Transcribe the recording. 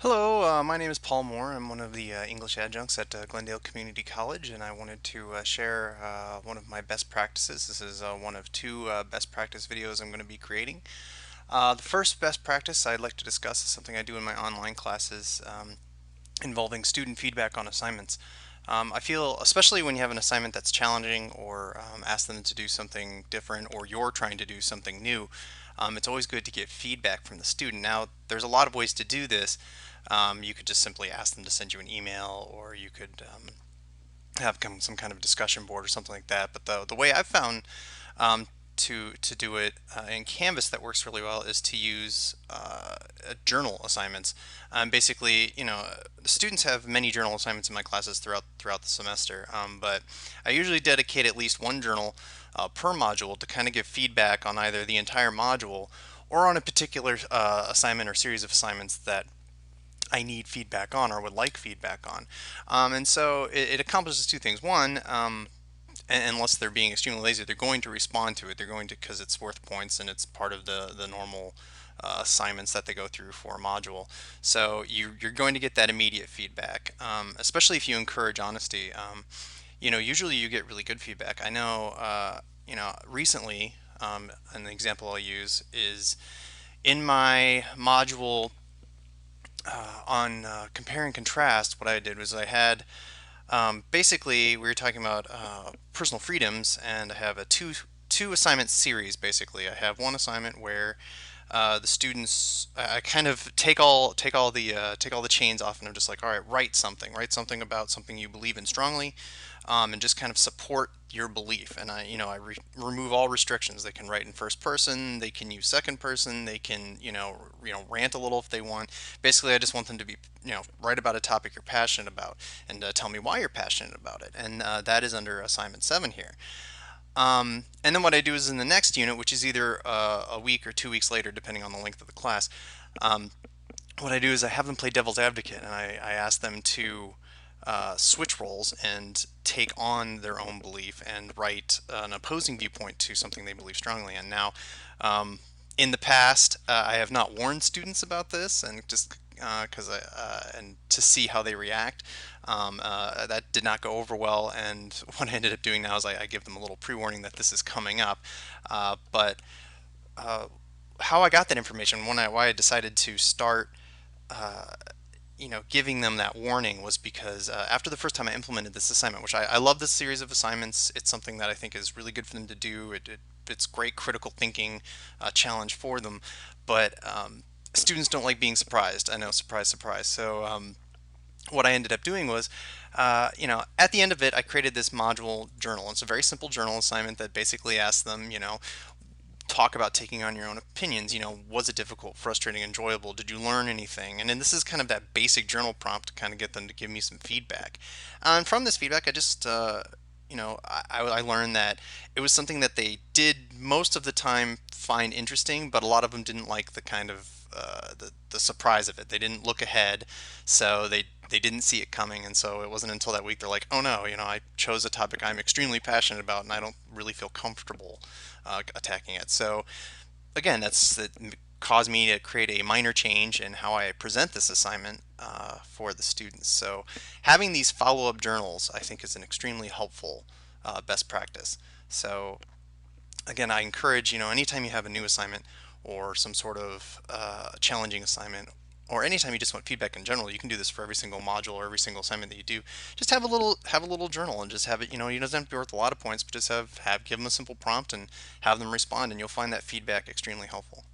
Hello, my name is Paul Moore. I'm one of the English adjuncts at Glendale Community College, and I wanted to share one of my best practices. This is one of two best practice videos I'm going to be creating. The first best practice I'd like to discuss is something I do in my online classes involving student feedback on assignments. I feel, especially when you have an assignment that's challenging or ask them to do something different or you're trying to do something new, it's always good to get feedback from the student. Now, there's a lot of ways to do this. You could just simply ask them to send you an email, or you could have some kind of discussion board or something like that. But the way I've found to do it in Canvas that works really well is to use journal assignments. Basically, the students have many journal assignments in my classes throughout the semester, but I usually dedicate at least one journal per module to kind of give feedback on either the entire module or on a particular assignment or series of assignments that I need feedback on or would like feedback on. And so it accomplishes two things. One, unless they're being extremely lazy, they're going to respond to it. They're going to, because it's worth points and it's part of the normal assignments that they go through for a module. So you're going to get that immediate feedback, especially if you encourage honesty. Usually you get really good feedback. I know, recently, an example I'll use is in my module on compare and contrast. What I did was I had basically, we were talking about personal freedoms, and I have a two assignment series. Basically, I have one assignment where the students, I kind of take all the chains off, and I'm just like, all right, write something about something you believe in strongly, and just kind of support your belief. And I remove all restrictions. They can write in first person, they can use second person, they can rant a little if they want. Basically, I just want them to be write about a topic you're passionate about, and tell me why you're passionate about it. And that is under assignment 7 here. And then what I do is in the next unit, which is either a week or 2 weeks later, depending on the length of the class, um, what I do is I have them play devil's advocate, and I ask them to switch roles and take on their own belief and write an opposing viewpoint to something they believe strongly in. Now, in the past, I have not warned students about this, and just because and to see how they react. That did not go over well, and what I ended up doing now is I give them a little pre-warning that this is coming up. But how I got that information, why I decided to start giving them that warning was because after the first time I implemented this assignment, which I love this series of assignments, it's something that I think is really good for them to do. It's great critical thinking challenge for them, but students don't like being surprised. I know, surprise, surprise. So what I ended up doing was, at the end of it, I created this module journal. It's a very simple journal assignment that basically asks them, talk about taking on your own opinions. Was it difficult, frustrating, enjoyable? Did you learn anything? And then this is kind of that basic journal prompt to kind of get them to give me some feedback. And from this feedback, I just, I learned that it was something that they did most of the time find interesting, but a lot of them didn't like the kind of the surprise of it. They didn't look ahead, so they didn't see it coming, and so it wasn't until that week they're like, oh no, I chose a topic I'm extremely passionate about, and I don't really feel comfortable attacking it. So again, that caused me to create a minor change in how I present this assignment for the students. So having these follow-up journals, I think, is an extremely helpful best practice. So again, I encourage, anytime you have a new assignment or some sort of challenging assignment, or anytime you just want feedback in general, you can do this for every single module or every single assignment that you do. Just have a little journal and just have it. You doesn't have to be worth a lot of points, but just give them a simple prompt and have them respond, and you'll find that feedback extremely helpful.